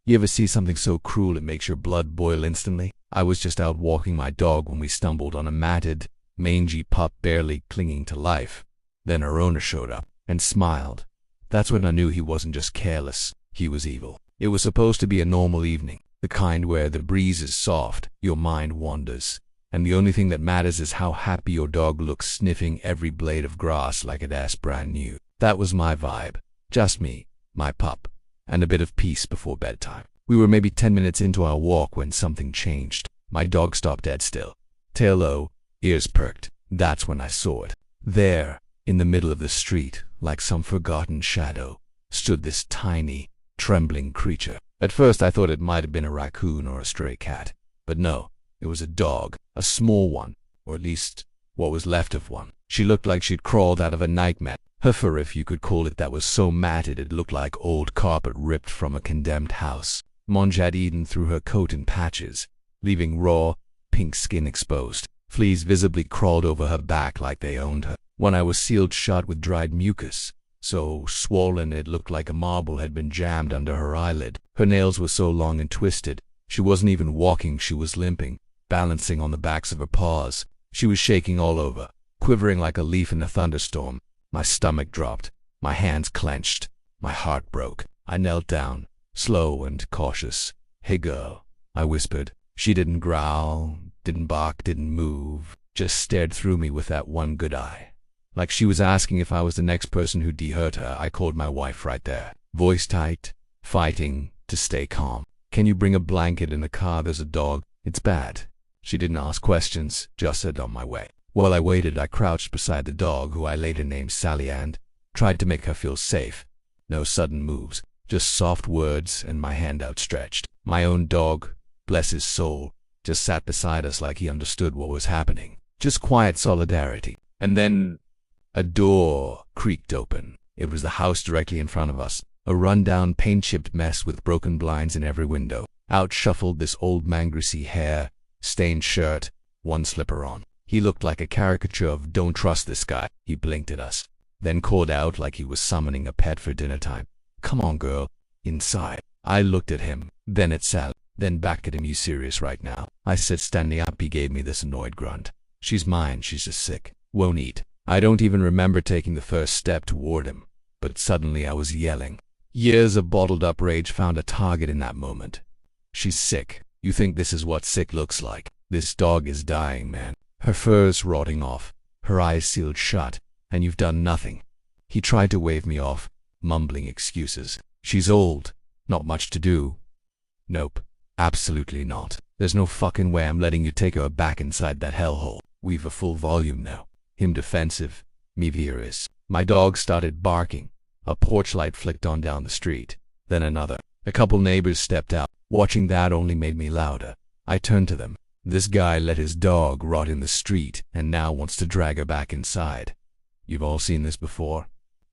You ever see something so cruel it makes your blood boil instantly? I was just out walking my dog when we stumbled on a matted, mangy pup barely clinging to life. Then her owner showed up and smiled. That's when I knew he wasn't just careless, he was evil. It was supposed to be a normal evening, the kind where the breeze is soft, your mind wanders, and the only thing that matters is how happy your dog looks sniffing every blade of grass like it's brand new. That was my vibe. Just me, my pup, and a bit of peace before bedtime. We were maybe 10 minutes into our walk when something changed. My dog stopped dead still, tail low, ears perked. That's when I saw it. There, in the middle of the street, like some forgotten shadow, stood this tiny, trembling creature. At first I thought it might have been a raccoon or a stray cat, but no, it was a dog, a small one, or at least what was left of one. She looked like she'd crawled out of a nightmare. Her fur, if you could call it that, was so matted it looked like old carpet ripped from a condemned house. Monge had eaten through her coat in patches, leaving raw, pink skin exposed. Fleas visibly crawled over her back like they owned her. One eye was sealed shut with dried mucus, so swollen it looked like a marble had been jammed under her eyelid. Her nails were so long and twisted, she wasn't even walking, she was limping, balancing on the backs of her paws. She was shaking all over, quivering like a leaf in a thunderstorm. My stomach dropped, my hands clenched, my heart broke. I knelt down, slow and cautious. "Hey girl," I whispered. She didn't growl, didn't bark, didn't move, just stared through me with that one good eye. Like she was asking if I was the next person who'd de-hurt her. I called my wife right there, voice tight, fighting to stay calm. "Can you bring a blanket in the car? There's a dog. It's bad." She didn't ask questions, just said on my way. While I waited, I crouched beside the dog, who I later named Sally, and tried to make her feel safe. No sudden moves, just soft words and my hand outstretched. My own dog, bless his soul, just sat beside us like he understood what was happening. Just quiet solidarity. And then a door creaked open. It was the house directly in front of us, a run-down, paint-chipped mess with broken blinds in every window. Out shuffled this old man, greasy hair, stained shirt, one slipper on. He looked like a caricature of "Don't trust this guy." He blinked at us, then called out like he was summoning a pet for dinner time, "Come on, girl, inside." I looked at him, then at Sal, then back at him. "You serious right now?" I said, standing up. He gave me this annoyed grunt. "She's mine, she's just sick. Won't eat." I don't even remember taking the first step toward him, but suddenly I was yelling. Years of bottled-up rage found a target in that moment. "She's sick. You think this is what sick looks like? This dog is dying, man. Her fur's rotting off, her eyes sealed shut, and you've done nothing." He tried to wave me off, mumbling excuses. "She's old, not much to do." "Nope, absolutely not. There's no fucking way I'm letting you take her back inside that hellhole." We've a full volume now. Him defensive, me furious. My dog started barking. A porch light flicked on down the street, then another. A couple neighbors stepped out. Watching that only made me louder. I turned to them. This guy let his dog rot in the street and now wants to drag her back inside. "You've all seen this before?"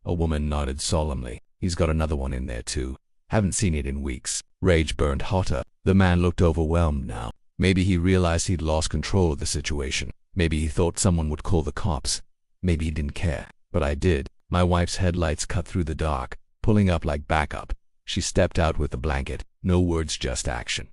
A woman nodded solemnly. "He's got another one in there too. Haven't seen it in weeks." Rage burned hotter. The man looked overwhelmed now. Maybe he realized he'd lost control of the situation. Maybe he thought someone would call the cops. Maybe he didn't care. But I did. My wife's headlights cut through the dark, pulling up like backup. She stepped out with the blanket. No words, just action.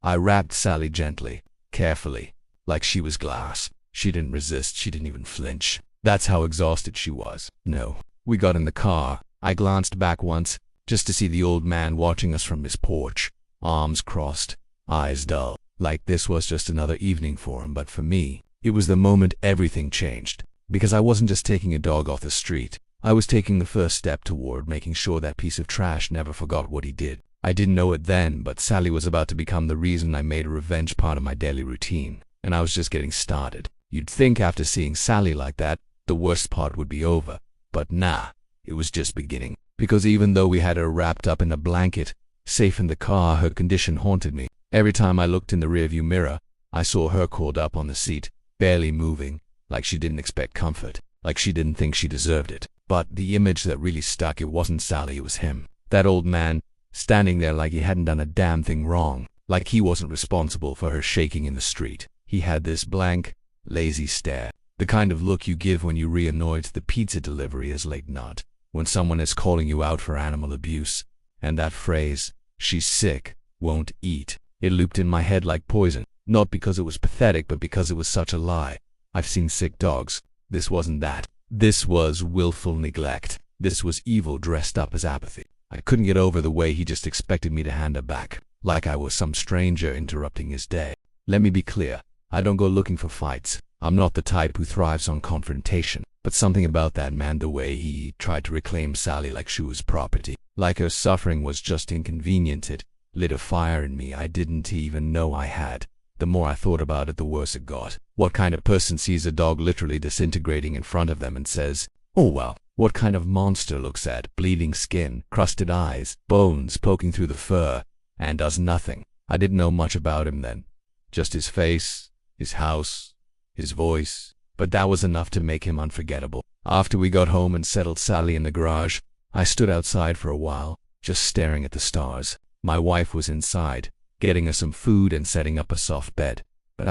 I wrapped Sally gently, carefully, like she was glass. She didn't resist, she didn't even flinch. That's how exhausted she was. No. We got in the car. I glanced back once, just to see the old man watching us from his porch, arms crossed, eyes dull, like this was just another evening for him. But for me, it was the moment everything changed. Because I wasn't just taking a dog off the street. I was taking the first step toward making sure that piece of trash never forgot what he did. I didn't know it then, but Sally was about to become the reason I made a revenge part of my daily routine, and I was just getting started. You'd think after seeing Sally like that, the worst part would be over. But nah, it was just beginning. Because even though we had her wrapped up in a blanket, safe in the car, her condition haunted me. Every time I looked in the rearview mirror, I saw her curled up on the seat, barely moving, like she didn't expect comfort, like she didn't think she deserved it. But the image that really stuck, it wasn't Sally, it was him. That old man, standing there like he hadn't done a damn thing wrong, like he wasn't responsible for her shaking in the street. He had this blank, lazy stare, the kind of look you give when you reannoyed the pizza delivery is late not, when someone is calling you out for animal abuse. And that phrase, "she's sick," won't eat. It looped in my head like poison, not because it was pathetic, but because it was such a lie. I've seen sick dogs. This wasn't that. This was willful neglect. This was evil dressed up as apathy. I couldn't get over the way he just expected me to hand her back, like I was some stranger interrupting his day. Let me be clear, I don't go looking for fights. I'm not the type who thrives on confrontation, but something about that man, the way he tried to reclaim Sally like she was property, like her suffering was just inconvenient, it lit a fire in me I didn't even know I had. The more I thought about it, the worse it got. What kind of person sees a dog literally disintegrating in front of them and says, "Oh well"? What kind of monster looks at bleeding skin, crusted eyes, bones poking through the fur, and does nothing? I didn't know much about him then. Just his face, his house, his voice. But that was enough to make him unforgettable. After we got home and settled Sally in the garage, I stood outside for a while, just staring at the stars. My wife was inside, getting us some food and setting up a soft bed. But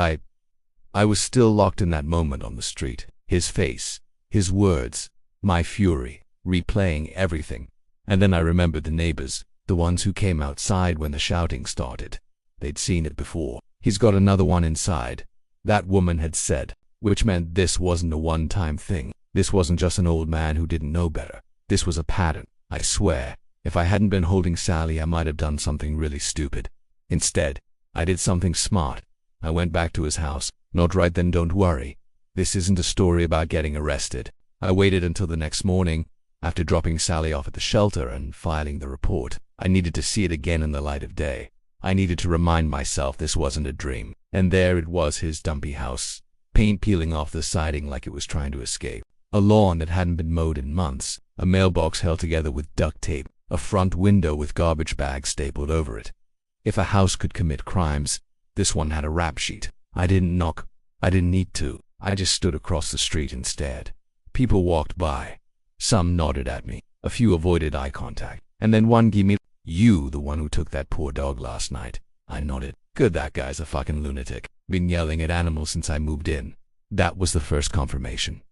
I was still locked in that moment on the street. His face, his words, my fury, replaying everything. And then I remembered the neighbors, the ones who came outside when the shouting started. They'd seen it before. "He's got another one inside," that woman had said, which meant this wasn't a one-time thing. This wasn't just an old man who didn't know better. This was a pattern. I swear, if I hadn't been holding Sally, I might have done something really stupid. Instead, I did something smart. I went back to his house. Not right then, don't worry. This isn't a story about getting arrested. I waited until the next morning, after dropping Sally off at the shelter and filing the report. I needed to see it again in the light of day. I needed to remind myself this wasn't a dream. And there it was, his dumpy house. Paint peeling off the siding like it was trying to escape. A lawn that hadn't been mowed in months. A mailbox held together with duct tape. A front window with garbage bags stapled over it. If a house could commit crimes, this one had a rap sheet. I didn't knock. I didn't need to. I just stood across the street and stared. People walked by. Some nodded at me. A few avoided eye contact. And then one gave me, "You, the one who took that poor dog last night." I nodded. "Good, that guy's a fucking lunatic. Been yelling at animals since I moved in." That was the first confirmation.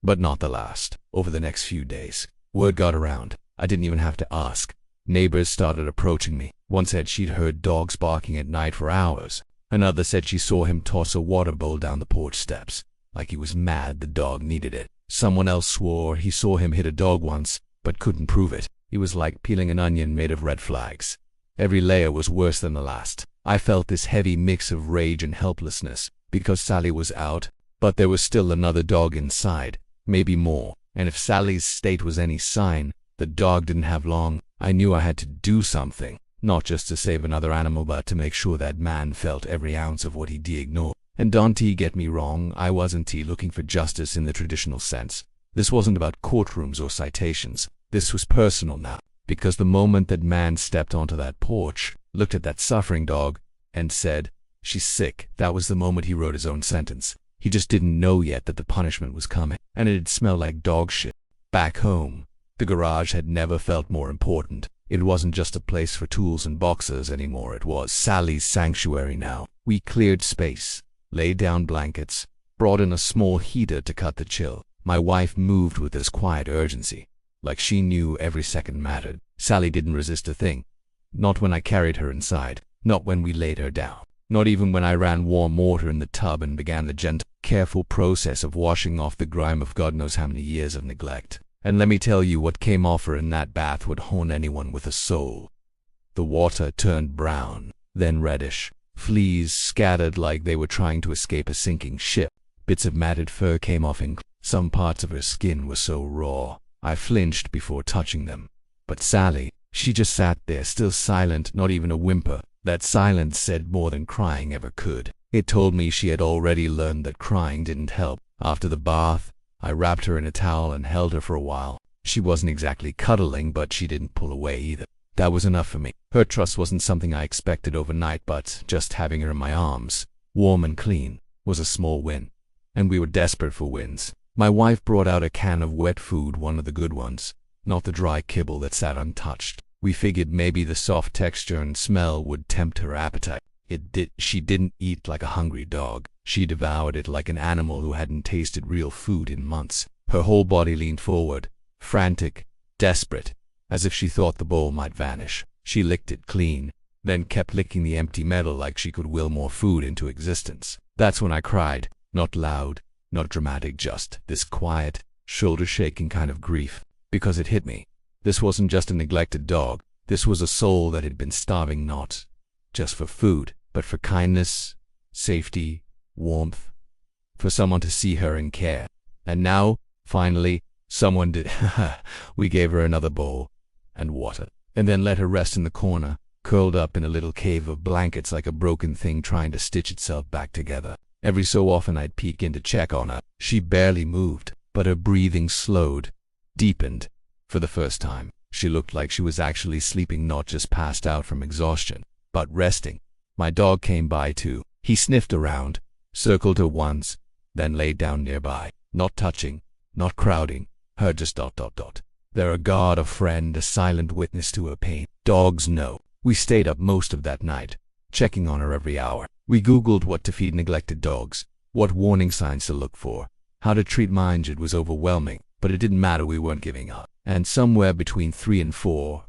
But not the last. Over the next few days, word got around. I didn't even have to ask. Neighbors started approaching me. One said she'd heard dogs barking at night for hours. Another said she saw him toss a water bowl down the porch steps, like he was mad the dog needed it. Someone else swore he saw him hit a dog once, but couldn't prove it. He was like peeling an onion made of red flags. Every layer was worse than the last. I felt this heavy mix of rage and helplessness, because Sally was out, but there was still another dog inside, maybe more. And if Sally's state was any sign, the dog didn't have long. I knew I had to do something, not just to save another animal, but to make sure that man felt every ounce of what he'd ignored. And don't get me wrong, I wasn't looking for justice in the traditional sense. This wasn't about courtrooms or citations. This was personal now, because the moment that man stepped onto that porch, looked at that suffering dog, and said, "She's sick," that was the moment he wrote his own sentence. He just didn't know yet that the punishment was coming, and it'd smell like dog shit. Back home, the garage had never felt more important. It wasn't just a place for tools and boxes anymore. It was Sally's sanctuary now. We cleared space, laid down blankets, brought in a small heater to cut the chill. My wife moved with this quiet urgency, like she knew every second mattered. Sally didn't resist a thing. Not when I carried her inside. Not when we laid her down. Not even when I ran warm water in the tub and began the gentle, careful process of washing off the grime of God knows how many years of neglect. And let me tell you, what came off her in that bath would haunt anyone with a soul. The water turned brown, then reddish. Fleas scattered like they were trying to escape a sinking ship. Bits of matted fur came off, and some parts of her skin were so raw, I flinched before touching them. But Sally, she just sat there, still silent, not even a whimper. That silence said more than crying ever could. It told me she had already learned that crying didn't help. After the bath, I wrapped her in a towel and held her for a while. She wasn't exactly cuddling, but she didn't pull away either. That was enough for me. Her trust wasn't something I expected overnight, but just having her in my arms, warm and clean, was a small win. And we were desperate for wins. My wife brought out a can of wet food, one of the good ones, not the dry kibble that sat untouched. We figured maybe the soft texture and smell would tempt her appetite. It did. She didn't eat like a hungry dog. She devoured it like an animal who hadn't tasted real food in months. Her whole body leaned forward, frantic, desperate, as if she thought the bowl might vanish. She licked it clean, then kept licking the empty metal like she could will more food into existence. That's when I cried. Not loud, not dramatic, just this quiet, shoulder-shaking kind of grief. Because it hit me. This wasn't just a neglected dog. This was a soul that had been starving not just for food, but for kindness, safety, warmth, for someone to see her and care. And now, finally, someone did. We gave her another bowl and water, and then let her rest in the corner, curled up in a little cave of blankets like a broken thing trying to stitch itself back together. Every so often I'd peek in to check on her. She barely moved, but her breathing slowed, deepened. For the first time, she looked like she was actually sleeping, not just passed out from exhaustion, but resting. My dog came by too. He sniffed around, circled her once, then laid down nearby, not touching, not crowding, her just ... They're a guard, a friend, a silent witness to her pain. Dogs know. We stayed up most of that night, checking on her every hour. We Googled what to feed neglected dogs, what warning signs to look for, how to treat mine. It was overwhelming, but it didn't matter, we weren't giving up. And somewhere between 3 and 4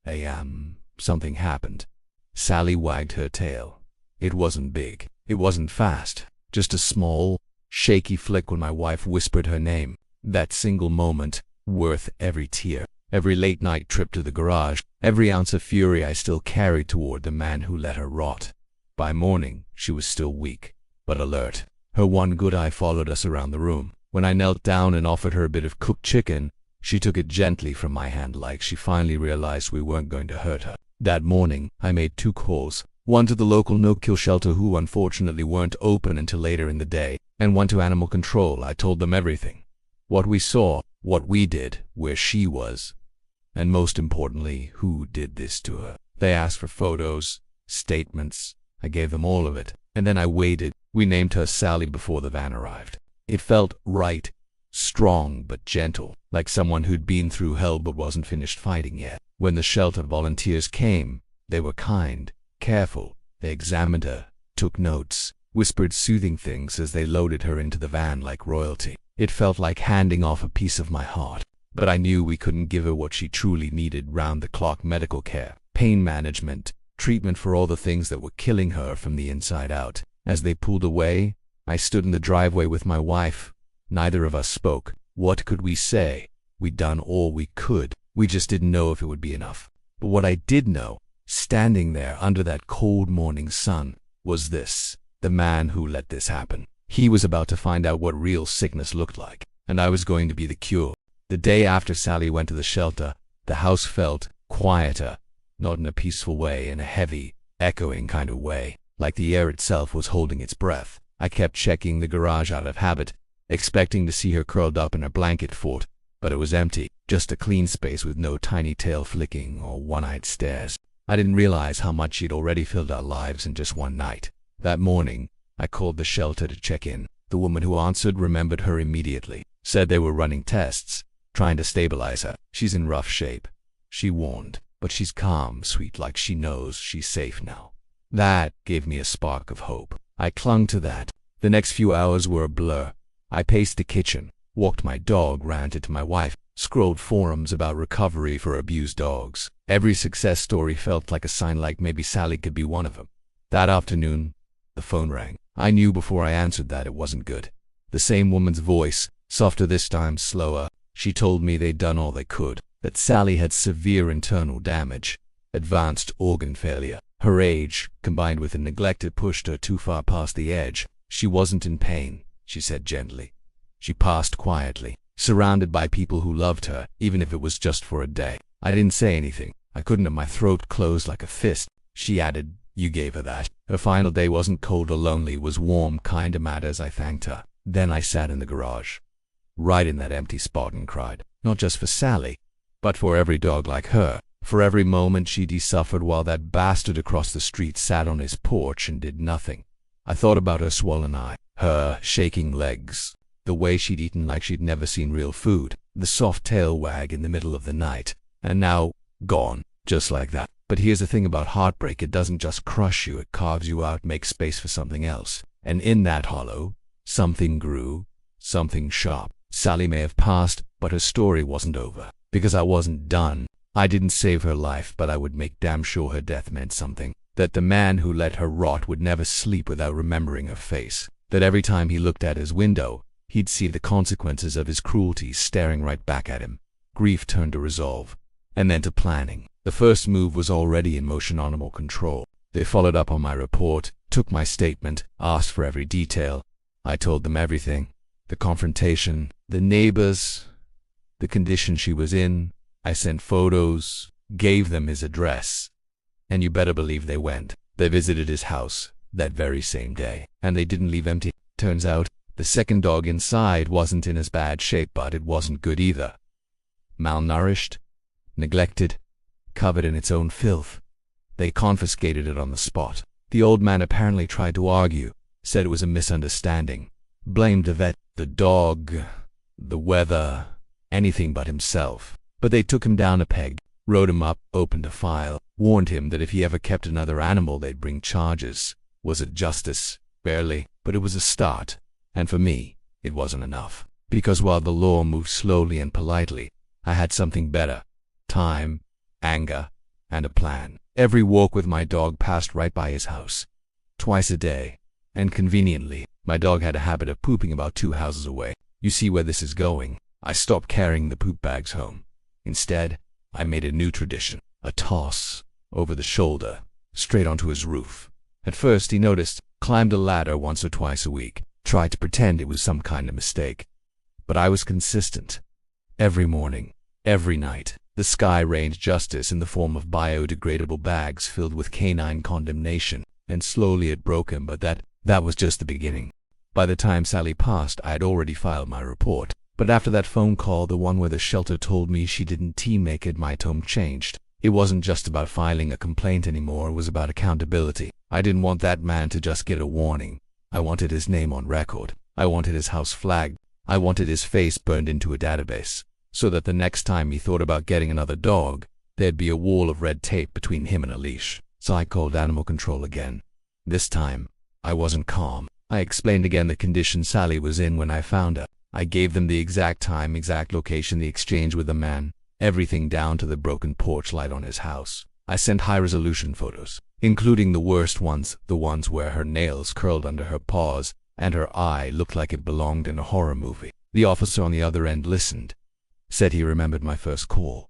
a.m., something happened. Sally wagged her tail. It wasn't big, it wasn't fast, just a small, shaky flick when my wife whispered her name. That single moment, worth every tear, every late-night trip to the garage, every ounce of fury I still carried toward the man who let her rot. By morning, she was still weak, but alert. Her one good eye followed us around the room. When I knelt down and offered her a bit of cooked chicken, she took it gently from my hand like she finally realized we weren't going to hurt her. That morning, I made 2 calls. One to the local no-kill shelter, who unfortunately weren't open until later in the day, and one to animal control. I told them everything. What we saw, what we did, where she was, and most importantly, who did this to her. They asked for photos, statements. I gave them all of it, and then I waited. We named her Sally before the van arrived. It felt right, strong but gentle, like someone who'd been through hell but wasn't finished fighting yet. When the shelter volunteers came, they were kind, careful. They examined her, took notes, whispered soothing things as they loaded her into the van like royalty. It felt like handing off a piece of my heart. But I knew we couldn't give her what she truly needed: round-the-clock medical care, pain management, treatment for all the things that were killing her from the inside out. As they pulled away, I stood in the driveway with my wife. Neither of us spoke. What could we say? We'd done all we could. We just didn't know if it would be enough. But what I did know, standing there under that cold morning sun, was this: the man who let this happen. He was about to find out what real sickness looked like, and I was going to be the cure. The day after Sally went to the shelter, the house felt quieter, not in a peaceful way, in a heavy, echoing kind of way, like the air itself was holding its breath. I kept checking the garage out of habit, expecting to see her curled up in her blanket fort, but it was empty, just a clean space with no tiny tail flicking or one-eyed stares. I didn't realize how much she'd already filled our lives in just one night. That morning, I called the shelter to check in. The woman who answered remembered her immediately, said they were running tests, trying to stabilize her. She's in rough shape, she warned, but she's calm, sweet, like she knows she's safe now. That gave me a spark of hope. I clung to that. The next few hours were a blur. I paced the kitchen, walked my dog, ranted to my wife, scrolled forums about recovery for abused dogs. Every success story felt like a sign, like maybe Sally could be one of them. That afternoon, the phone rang. I knew before I answered that it wasn't good. The same woman's voice, softer this time, slower. She told me they'd done all they could, that Sally had severe internal damage, advanced organ failure. Her age, combined with the neglect, had pushed her too far past the edge. She wasn't in pain, she said gently. She passed quietly, surrounded by people who loved her, even if it was just for a day. I didn't say anything. I couldn't, have my throat closed like a fist. She added, "You gave her that." Her final day wasn't cold or lonely, it was warm, kinda mad as I thanked her. Then I sat in the garage, right in that empty spot, and cried. Not just for Sally, but for every dog like her. For every moment she'd suffered while that bastard across the street sat on his porch and did nothing. I thought about her swollen eye, her shaking legs, the way she'd eaten like she'd never seen real food, the soft tail wag in the middle of the night, and now gone, just like that. But here's the thing about heartbreak: it doesn't just crush you, it carves you out, makes space for something else. And in that hollow, something grew, something sharp. Sally may have passed, but her story wasn't over, because I wasn't done. I didn't save her life, but I would make damn sure her death meant something. That the man who let her rot would never sleep without remembering her face. That every time he looked at his window, he'd see the consequences of his cruelty staring right back at him. Grief turned to resolve, and then to planning. The first move was already in motion. Animal Control. They followed up on my report, took my statement, asked for every detail. I told them everything. The confrontation, the neighbors, the condition she was in. I sent photos, gave them his address. And you better believe they went. They visited his house that very same day, and they didn't leave empty. Turns out, the second dog inside wasn't in as bad shape, but it wasn't good either. Malnourished, neglected, covered in its own filth. They confiscated it on the spot. The old man apparently tried to argue, said it was a misunderstanding, blamed the vet, the dog, the weather, anything but himself. But they took him down a peg, wrote him up, opened a file, warned him that if he ever kept another animal they'd bring charges. Was it justice? Barely, but it was a start. And for me, it wasn't enough. Because while the law moved slowly and politely, I had something better. Time, anger, and a plan. Every walk with my dog passed right by his house. Twice a day. And conveniently, my dog had a habit of pooping about 2 houses away. You see where this is going. I stopped carrying the poop bags home. Instead, I made a new tradition. A toss, over the shoulder, straight onto his roof. At first he noticed, climbed a ladder once or twice a week, tried to pretend it was some kind of mistake. But I was consistent. Every morning, every night, the sky rained justice in the form of biodegradable bags filled with canine condemnation, and slowly it broke him, but that was just the beginning. By the time Sally passed, I had already filed my report. But after that phone call, the one where the shelter told me she didn't make it, my tone changed. It wasn't just about filing a complaint anymore, it was about accountability. I didn't want that man to just get a warning. I wanted his name on record. I wanted his house flagged. I wanted his face burned into a database, so that the next time he thought about getting another dog, there'd be a wall of red tape between him and a leash. So I called Animal Control again. This time, I wasn't calm. I explained again the condition Sally was in when I found her. I gave them the exact time, exact location, the exchange with the man, everything down to the broken porch light on his house. I sent high-resolution photos, including the worst ones, the ones where her nails curled under her paws and her eye looked like it belonged in a horror movie. The officer on the other end listened, said he remembered my first call.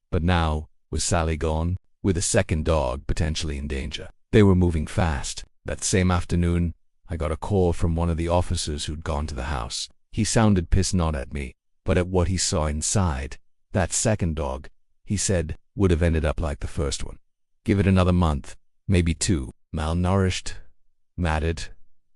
But now, with Sally gone, with a second dog potentially in danger, they were moving fast. That same afternoon, I got a call from one of the officers who'd gone to the house. He sounded pissed not at me, but at what he saw inside. That second dog, he said, would have ended up like the first one. Give it another month, maybe 2. Malnourished, matted,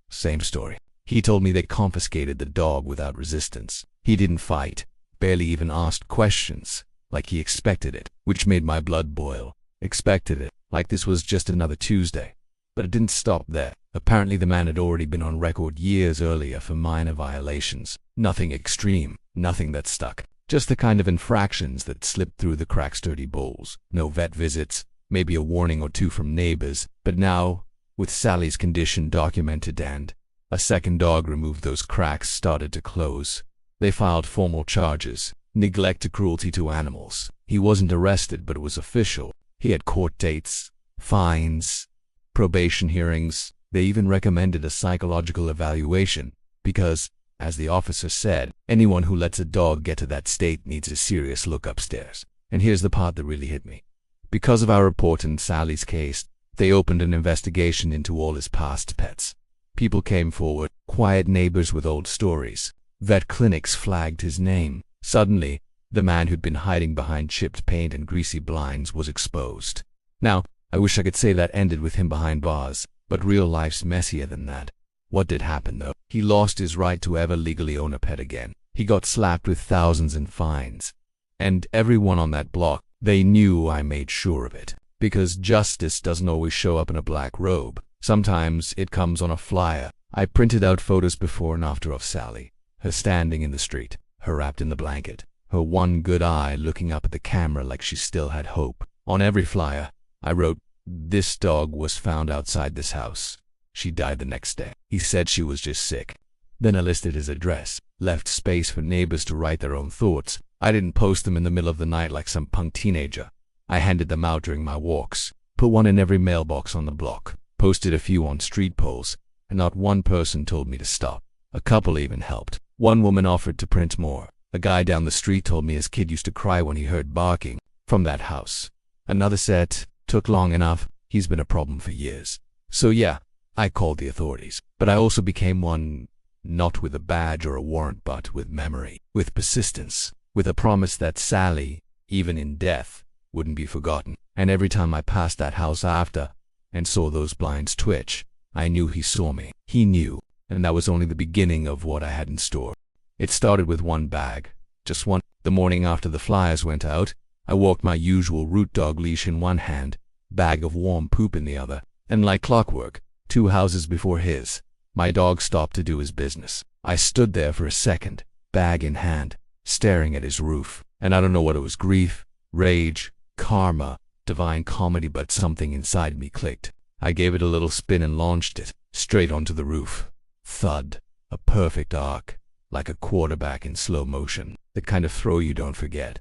same story. He told me they confiscated the dog without resistance. He didn't fight, barely even asked questions, like he expected it, which made my blood boil. Expected it, like this was just another Tuesday. But it didn't stop there. Apparently the man had already been on record years earlier for minor violations. Nothing extreme, nothing that stuck. Just the kind of infractions that slipped through the cracks, dirty bowls. No vet visits, maybe a warning or 2 from neighbors. But now, with Sally's condition documented and a second dog removed, those cracks started to close. They filed formal charges. Neglect to cruelty to animals. He wasn't arrested, but it was official. He had court dates, fines, probation hearings. They even recommended a psychological evaluation because, as the officer said, anyone who lets a dog get to that state needs a serious look upstairs. And here's the part that really hit me. Because of our report in Sally's case, they opened an investigation into all his past pets. People came forward, quiet neighbors with old stories. Vet clinics flagged his name. Suddenly, the man who'd been hiding behind chipped paint and greasy blinds was exposed. Now, I wish I could say that ended with him behind bars. But real life's messier than that. What did happen though? He lost his right to ever legally own a pet again. He got slapped with thousands in fines. And everyone on that block, they knew I made sure of it. Because justice doesn't always show up in a black robe. Sometimes it comes on a flyer. I printed out photos before and after of Sally. Her standing in the street, her wrapped in the blanket, her one good eye looking up at the camera like she still had hope. On every flyer, I wrote, "This dog was found outside this house. She died the next day. He said she was just sick." Then I listed his address, left space for neighbors to write their own thoughts. I didn't post them in the middle of the night like some punk teenager. I handed them out during my walks, put one in every mailbox on the block, posted a few on street poles, and not one person told me to stop. A couple even helped. One woman offered to print more. A guy down the street told me his kid used to cry when he heard barking from that house. Another said, took long enough, he's been a problem for years. So yeah, I called the authorities. But I also became one, not with a badge or a warrant, but with memory, with persistence, with a promise that Sally, even in death, wouldn't be forgotten. And every time I passed that house after, and saw those blinds twitch, I knew he saw me. He knew, and that was only the beginning of what I had in store. It started with one bag, just one. The morning after the flyers went out, I walked my usual route dog leash in one hand, bag of warm poop in the other, and like clockwork, 2 houses before his, my dog stopped to do his business. I stood there for a second, bag in hand, staring at his roof, and I don't know what it was, grief, rage, karma, divine comedy, but something inside me clicked. I gave it a little spin and launched it, straight onto the roof. Thud, a perfect arc, like a quarterback in slow motion, the kind of throw you don't forget.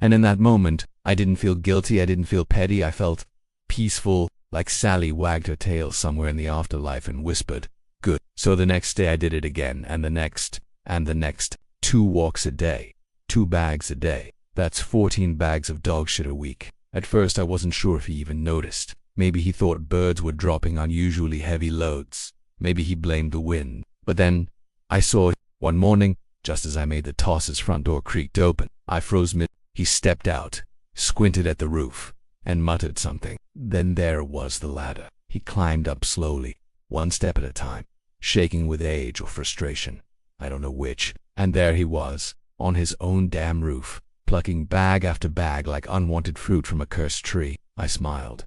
And in that moment, I didn't feel guilty, I didn't feel petty, I felt peaceful, like Sally wagged her tail somewhere in the afterlife and whispered, good. So the next day I did it again, and the next, and the next. 2 walks a day, 2 bags a day. That's 14 bags of dog shit a week. At first I wasn't sure if he even noticed. Maybe he thought birds were dropping unusually heavy loads. Maybe he blamed the wind. But then, I saw one morning, just as I made the toss, his front door creaked open. I froze mid. He stepped out, squinted at the roof, and muttered something. Then there was the ladder. He climbed up slowly, 1 step at a time, shaking with age or frustration. I don't know which. And there he was, on his own damn roof, plucking bag after bag like unwanted fruit from a cursed tree. I smiled.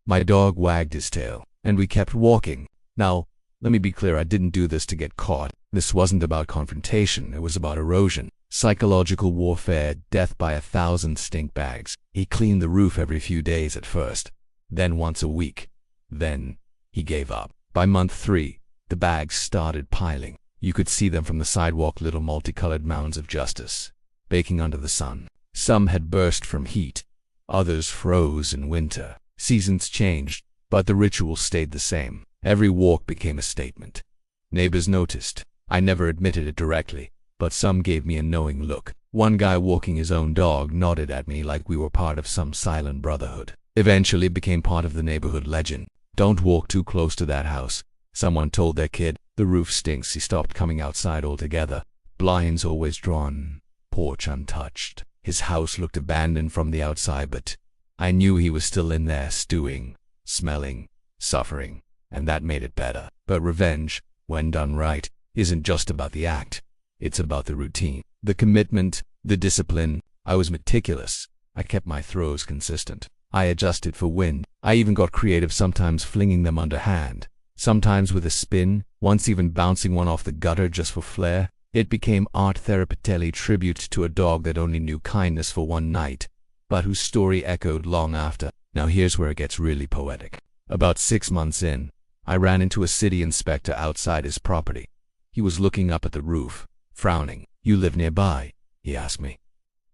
My dog wagged his tail, and we kept walking. Now, let me be clear, I didn't do this to get caught. This wasn't about confrontation, it was about erosion. Psychological warfare, death by 1,000 stink bags. He cleaned the roof every few days at first, then once a week. Then, he gave up. By month 3, the bags started piling. You could see them from the sidewalk, little multicolored mounds of justice, baking under the sun. Some had burst from heat, others froze in winter. Seasons changed, but the ritual stayed the same. Every walk became a statement. Neighbors noticed. I never admitted it directly, but some gave me a knowing look. One guy walking his own dog nodded at me like we were part of some silent brotherhood. Eventually it became part of the neighborhood legend. Don't walk too close to that house. Someone told their kid, the roof stinks. He stopped coming outside altogether. Blinds always drawn, porch untouched. His house looked abandoned from the outside, but I knew he was still in there, stewing, smelling, suffering, and that made it better. But revenge, when done right, isn't just about the act. It's about the routine, the commitment, the discipline. I was meticulous. I kept my throws consistent. I adjusted for wind. I even got creative, sometimes flinging them underhand, sometimes with a spin, once even bouncing one off the gutter just for flair. It became Art Therapitelli, tribute to a dog that only knew kindness for one night, but whose story echoed long after. Now here's where it gets really poetic. About 6 months in, I ran into a city inspector outside his property. He was looking up at the roof, frowning. "You live nearby?" he asked me.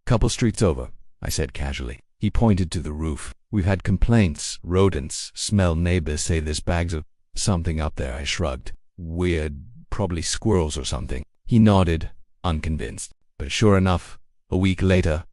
"Couple streets over," I said casually. He pointed to the roof. "We've had complaints, rodents, smell, neighbors say there's bags of something up there." I shrugged. "Weird, probably squirrels or something." He nodded, unconvinced. But sure enough, a week later,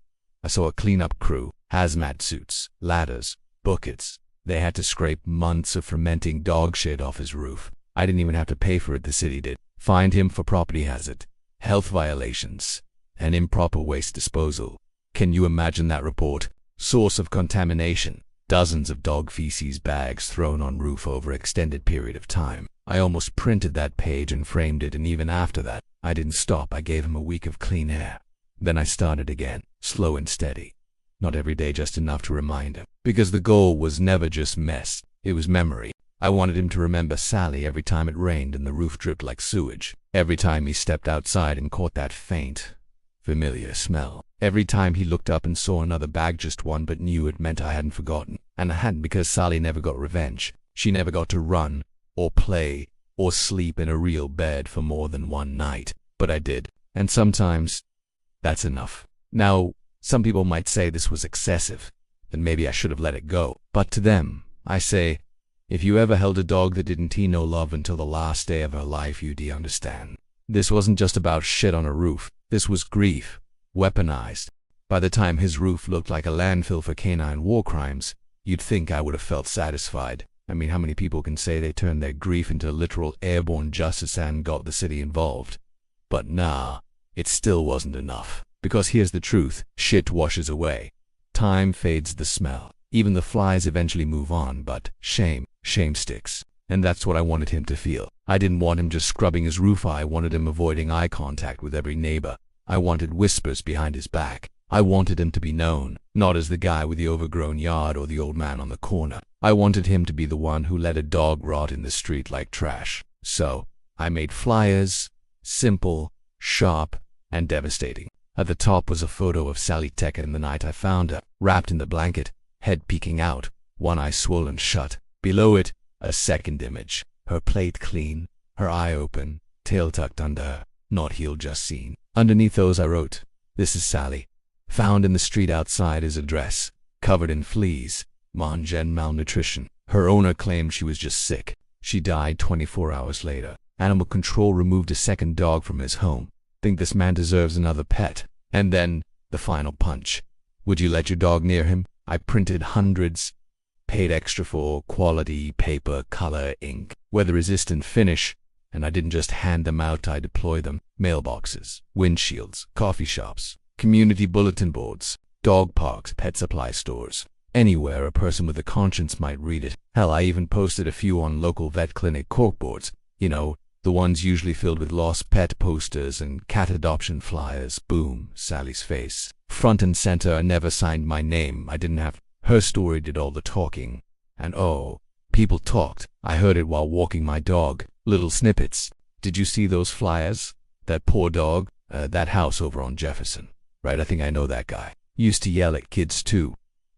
I saw a cleanup crew, hazmat suits, ladders, buckets. They had to scrape months of fermenting dog shit off his roof. I didn't even have to pay for it, the city did. Fined him for property hazard, health violations, and improper waste disposal. Can you imagine that report? Source of contamination, dozens of dog feces bags thrown on roof over extended period of time. I almost printed that page and framed it, and even after that, I didn't stop. I gave him a week of clean air. Then I started again, slow and steady. Not every day, just enough to remind him. Because the goal was never just mess, it was memory. I wanted him to remember Sally every time it rained and the roof dripped like sewage. Every time he stepped outside and caught that faint, familiar smell. Every time he looked up and saw another bag, just one, but knew it meant I hadn't forgotten. And I hadn't, because Sally never got revenge. She never got to run, or play, or sleep in a real bed for more than one night. But I did. And sometimes, that's enough. Now, some people might say this was excessive. then maybe I should have let it go. But to them, I say, if you ever held a dog that didn't know love until the last day of her life, you'd understand. This wasn't just about shit on a roof. This was grief, weaponized. By the time his roof looked like a landfill for canine war crimes, you'd think I would have felt satisfied. I mean, how many people can say they turned their grief into literal airborne justice and got the city involved? But nah, it still wasn't enough. Because here's the truth, shit washes away. Time fades the smell. Even the flies eventually move on, but shame sticks. And that's what I wanted him to feel. I didn't want him just scrubbing his roof. I wanted him avoiding eye contact with every neighbor. I wanted whispers behind his back. I wanted him to be known, not as the guy with the overgrown yard or the old man on the corner. I wanted him to be the one who let a dog rot in the street like trash. So, I made flyers, simple, sharp, and devastating. At the top was a photo of Sally Tekka in the night I found her, wrapped in the blanket, head peeking out, one eye swollen shut. Below it, a second image, her plate clean, her eye open, tail tucked under her, not healed, just seen. Underneath those I wrote, "This is Sally. Found in the street outside his address, covered in fleas, mange and malnutrition. Her owner claimed she was just sick. She died 24 hours later. Animal control removed a second dog from his home. Think this man deserves another pet." And then, the final punch. "Would you let your dog near him?" I printed hundreds, paid extra for quality, paper, color, ink, weather-resistant finish, and I didn't just hand them out, I deployed them. Mailboxes, windshields, coffee shops, community bulletin boards, dog parks, pet supply stores. Anywhere a person with a conscience might read it. Hell, I even posted a few on local vet clinic corkboards. You know, the ones usually filled with lost pet posters and cat adoption flyers. Boom, Sally's face. Front and center. I never signed my name. I didn't have. Her story did all the talking. And oh, people talked. I heard it while walking my dog. Little snippets. "Did you see those flyers? That poor dog? That house over on Jefferson. Right, I think I know that guy. Used to yell at kids too.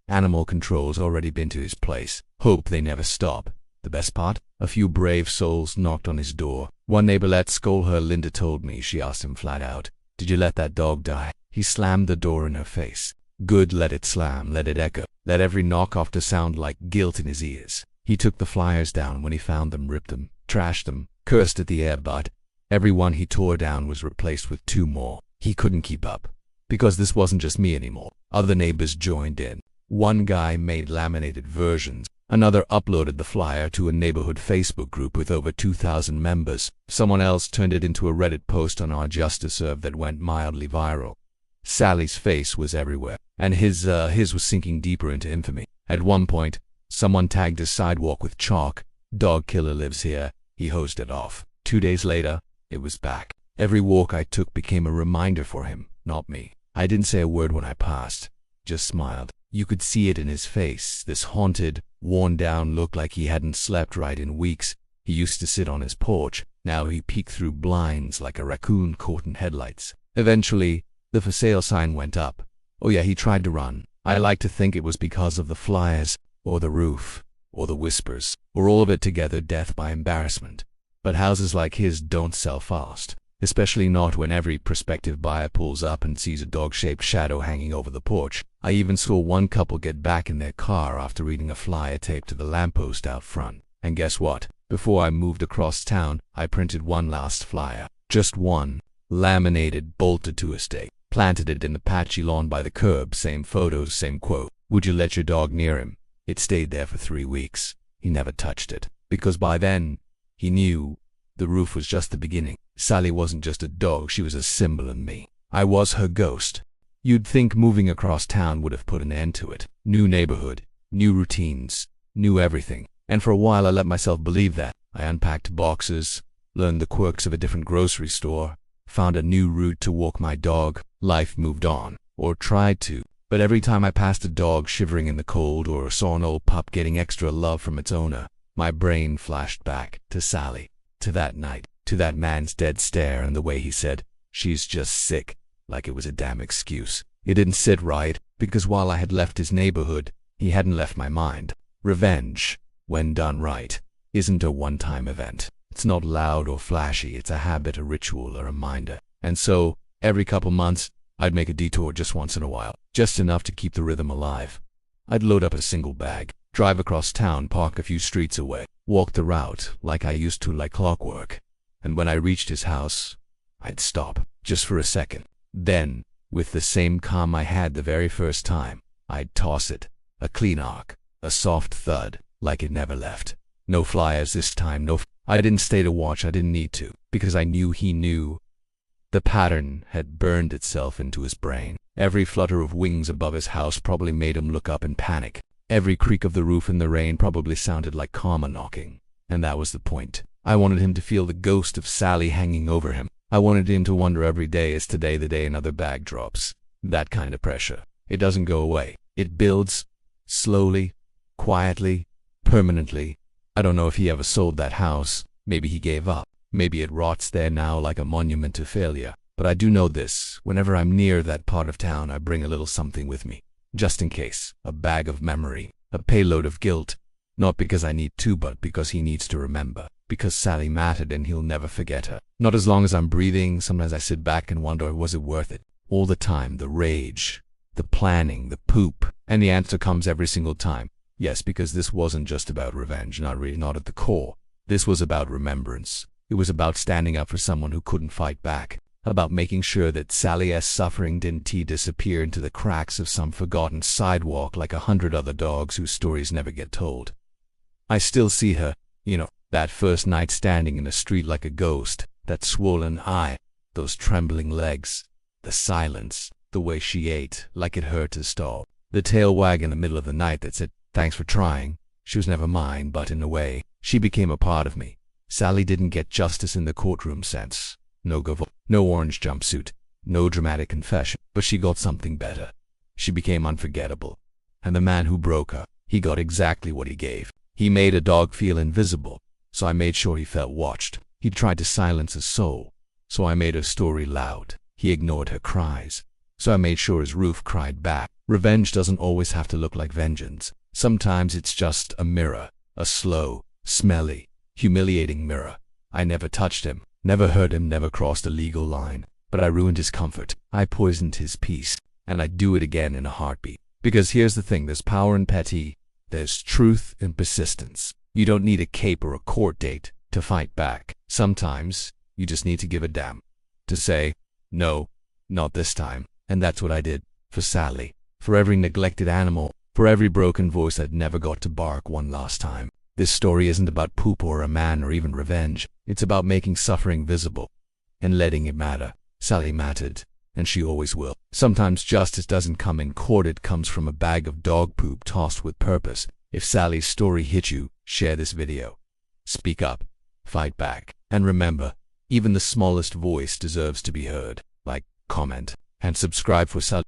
Animal control's already been to his place. Hope they never stop. The best part? A few brave souls knocked on his door. One neighbor let scold her. Linda told me. She asked him flat out, 'Did you let that dog die?' He slammed the door in her face. Good, let it slam, let it echo. Let every knock off to sound like guilt in his ears. He took the flyers down when he found them, ripped them, trashed them, cursed at the air, but every one he tore down was replaced with 2 more. He couldn't keep up. Because this wasn't just me anymore. Other neighbors joined in. One guy made laminated versions. Another uploaded the flyer to a neighborhood Facebook group with over 2,000 members. Someone else turned it into a Reddit post on our Justice serve that went mildly viral. Sally's face was everywhere, and his was sinking deeper into infamy. At one point, someone tagged his sidewalk with chalk. "Dog killer lives here." He hosed it off. 2 days later, it was back. Every walk I took became a reminder for him, not me. I didn't say a word when I passed, just smiled. You could see it in his face, this haunted, worn-down look like he hadn't slept right in weeks. He used to sit on his porch. Now he peeked through blinds like a raccoon caught in headlights. Eventually, the for sale sign went up. Oh yeah, he tried to run. I like to think it was because of the flyers, or the roof, or the whispers, or all of it together, death by embarrassment. But houses like his don't sell fast. Especially not when every prospective buyer pulls up and sees a dog-shaped shadow hanging over the porch. I even saw one couple get back in their car after reading a flyer taped to the lamppost out front. And guess what? Before I moved across town, I printed one last flyer. Just one. Laminated, bolted to a stake. Planted it in the patchy lawn by the curb. Same photos, same quote. "Would you let your dog near him?" It stayed there for 3 weeks. He never touched it. Because by then, he knew the roof was just the beginning. Sally wasn't just a dog, she was a symbol in me. I was her ghost. You'd think moving across town would have put an end to it. New neighborhood, new routines, new everything. And for a while I let myself believe that. I unpacked boxes, learned the quirks of a different grocery store, found a new route to walk my dog. Life moved on, or tried to. But every time I passed a dog shivering in the cold or saw an old pup getting extra love from its owner, my brain flashed back to Sally, to that night, to that man's dead stare and the way he said, "She's just sick," like it was a damn excuse. It didn't sit right, because while I had left his neighborhood, he hadn't left my mind. Revenge, when done right, isn't a one-time event. It's not loud or flashy, it's a habit, a ritual, a reminder. And so, every couple months, I'd make a detour just once in a while, just enough to keep the rhythm alive. I'd load up a single bag, drive across town, park a few streets away, walk the route like I used to, like clockwork. And when I reached his house, I'd stop, just for a second. Then, with the same calm I had the very first time, I'd toss it. A clean arc, a soft thud, like it never left. No flyers this time, I didn't stay to watch, I didn't need to, because I knew he knew. The pattern had burned itself into his brain. Every flutter of wings above his house probably made him look up in panic. Every creak of the roof in the rain probably sounded like karma knocking. And that was the point. I wanted him to feel the ghost of Sally hanging over him. I wanted him to wonder every day, is today the day another bag drops? That kind of pressure. It doesn't go away. It builds. Slowly. Quietly. Permanently. I don't know if he ever sold that house. Maybe he gave up. Maybe it rots there now like a monument to failure. But I do know this. Whenever I'm near that part of town, I bring a little something with me. Just in case. A bag of memory. A payload of guilt. Not because I need to, but because he needs to remember. Because Sally mattered and he'll never forget her. Not as long as I'm breathing. Sometimes I sit back and wonder, was it worth it? All the time, the rage, the planning, the poop. And the answer comes every single time. Yes, because this wasn't just about revenge, not really, not at the core. This was about remembrance. It was about standing up for someone who couldn't fight back. About making sure that Sally's suffering didn't disappear into the cracks of some forgotten sidewalk like 100 other dogs whose stories never get told. I still see her, that first night standing in the street like a ghost, that swollen eye, those trembling legs, the silence, the way she ate, like it hurt to stop, the tail wag in the middle of the night that said, thanks for trying. She was never mine, but in a way, she became a part of me. Sally didn't get justice in the courtroom sense. No gavel, no orange jumpsuit, no dramatic confession, but she got something better. She became unforgettable. And the man who broke her, he got exactly what he gave. He made a dog feel invisible, so I made sure he felt watched. He tried to silence his soul, so I made her story loud. He ignored her cries, so I made sure his roof cried back. Revenge doesn't always have to look like vengeance. Sometimes it's just a mirror, a slow, smelly, humiliating mirror. I never touched him, never hurt him, never crossed a legal line, but I ruined his comfort. I poisoned his peace, and I'd do it again in a heartbeat. Because here's the thing, there's power in petty, there's truth in persistence. You don't need a cape or a court date to fight back. Sometimes, you just need to give a damn. To say, no, not this time. And that's what I did. For Sally. For every neglected animal. For every broken voice that never got to bark one last time. This story isn't about poop or a man or even revenge. It's about making suffering visible. And letting it matter. Sally mattered. And she always will. Sometimes justice doesn't come in court, it comes from a bag of dog poop tossed with purpose. If Sally's story hit you, share this video. Speak up. Fight back. And remember, even the smallest voice deserves to be heard. Like, comment, and subscribe for Sally.